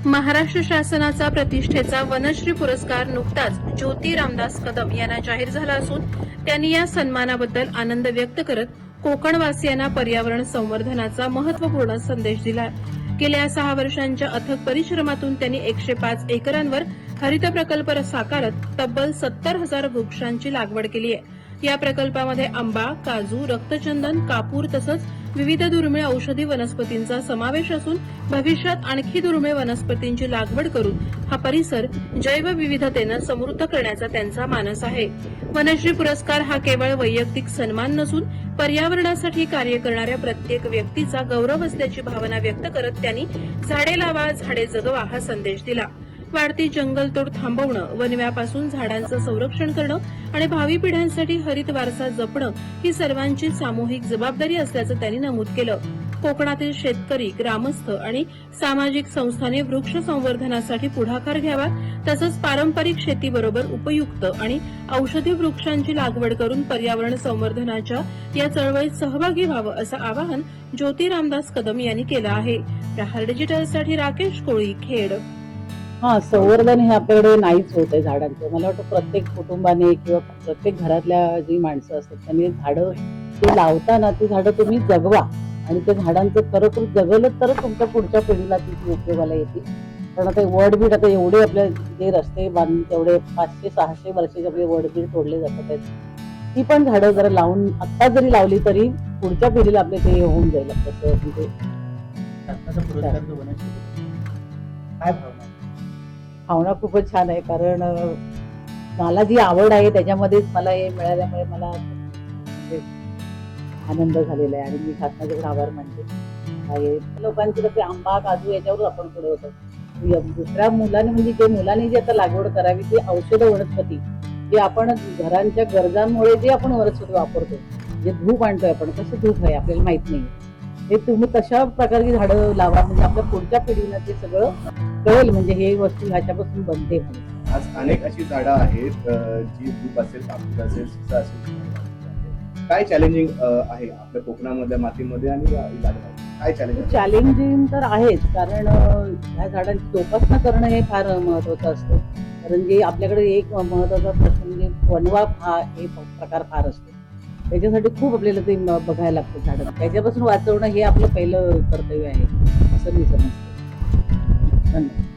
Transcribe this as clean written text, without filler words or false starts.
महाराष्ट्र शासनाचा प्रतिष्ठेचा वनश्री पुरस्कार नुकताच ज्योती रामदास कदम यांना जाहीर झाला असून त्यांनी या सन्मानाबद्दल आनंद व्यक्त करत कोकणवासियांना पर्यावरण संवर्धनाचा महत्त्वपूर्ण संदेश दिला। गेल्या 6 वर्षांच्या अथक परिश्रमातून त्यांनी 105 एकरांवर हरित प्रकल्प साकारत तब्बल 70,000 वृक्षांची लागवड केली आहे। या प्रकल्पामध्ये आंबा, काजू, रक्तचंदन, कापूर तसंच विविध दुर्मिळ औषधी वनस्पतींचा समावेश असून भविष्यात आणखी दुर्मिळ वनस्पतींची लागवड करून हा परिसर जैवविविधतेनं समृद्ध करण्याचा त्यांचा मानस आहे। वनश्री पुरस्कार हा केवळ वैयक्तिक सन्मान नसून पर्यावरणासाठी कार्य करणाऱ्या प्रत्येक व्यक्तीचा गौरव असल्याची भावना व्यक्त करत त्यांनी झाडे लावा, झाडे जगवा हा संदेश दिला। वाढती जंगलतोड थांबवणं, वनव्यापासून झाडांचं संरक्षण करणं आणि भावी पिढ्यांसाठी हरित वारसा जपणं ही सर्वांची सामूहिक जबाबदारी असल्याचं त्यांनी नमूद केलं। कोकणातील शेतकरी, ग्रामस्थ आणि सामाजिक संस्थांनी वृक्ष संवर्धनासाठी पुढाकार घ्यावा तसंच पारंपरिक शेतीबरोबर उपयुक्त आणि औषधी वृक्षांची लागवड करून पर्यावरण संवर्धनाच्या या चळवळीत सहभागी व्हावं असं आवाहन ज्योती रामदास कदम यांनी केलं आहे। प्रहार डिजिटलसाठी राकेश कोळी, खेड। संवर्धन हे आपल्याकडे नाहीच होत आहे झाडांचं। मला वाटतं प्रत्येक कुटुंबाने किंवा प्रत्येक घरातल्या जी माणसं असतात त्यांनी झाडं ते लावताना ती झाडं तुम्ही जगवा आणि त्या झाडांचं खरोखर जगवलं तर तुमच्या पुढच्या पिढीला ती उपयोगाला येतील। कारण आता वडबीड आता एवढे आपल्या जे रस्ते बांधून तेवढे 500-600 वर्षाचे आपले वडबीड तोडले जातात आहेत, ती पण झाडं जरा लावून आता जरी लावली तरी पुढच्या पिढीला आपले ते होऊन जाईल। तसं म्हणजे काय भावना? भावना खूपच छान आहे, कारण मला जी आवड आहे त्याच्यामध्येच मला हे मिळाल्यामुळे मला म्हणजे आनंद झालेला आहे आणि मी शासनाचे आभार मानते। लोकांची कसे आंबा, काजू याच्यावर आपण पुढे होतो। दुसऱ्या मुलाने म्हणजे जे मुलांनी जी आता लागवड करावी ती औषध वनस्पती जे आपण घरांच्या गरजांमुळे जे आपण वनस्पती वापरतो, जे धूप आणतोय आपण, कसं धूप आहे आपल्याला माहित नाही, हे तुम्ही तशा प्रकारची झाडं लावा म्हणजे आपल्या पुढच्या पिढीला ते सगळं कळेल, म्हणजे हे वस्तू ह्याच्यापासून बनते म्हणून। आज अनेक अशी झाडं आहेत जी धूप असेल, कापूर असेल, शिसा असेल, काय चॅलेंजिंग आहे आपल्या कोकणामधल्या मातीमध्ये आणि या झाडांमध्ये काय चॅलेंजिंग तर आहेच, कारण ह्या झाडांची जोपासना करणं हे फार महत्वाचं असतं। कारण जे आपल्याकडे एक महत्वाचा प्रश्न म्हणजे वनवा हा हे प्रकार फार असतो, त्याच्यासाठी खूप आपल्याला ते बघायला लागतं झाडं, त्याच्यापासून वाचवणं हे आपलं पहिलं कर्तव्य आहे असं मी समजते। धन्यवाद।